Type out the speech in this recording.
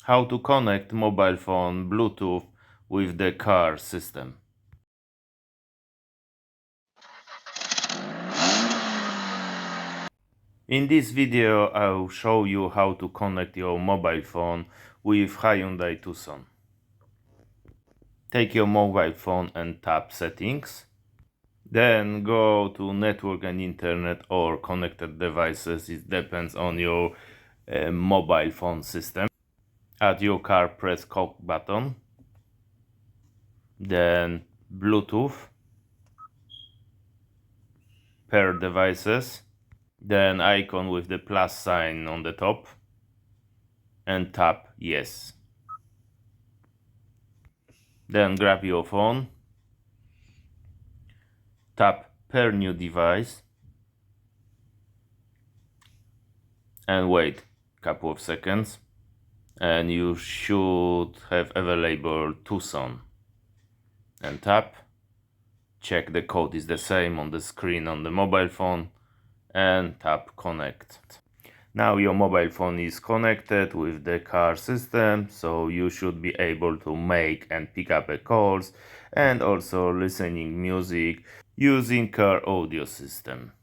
How to connect mobile phone Bluetooth with the car system. In this video I'll show you how to connect your mobile phone with Hyundai Tucson. Take your mobile phone and tap Settings. Then go to Network and Internet or Connected Devices. It depends on your mobile phone system. At your car, press Connect button. Then Bluetooth. Pair devices. Then icon with the plus sign on the top. And tap Yes. Then grab your phone. Tap Pair new device. And wait a couple of seconds. And you should have available Tucson. And tap. Check the code is the same on the screen on the mobile phone. And tap Connect. Now your mobile phone is connected with the car system, so you should be able to make and pick up calls and also listening music using car audio system.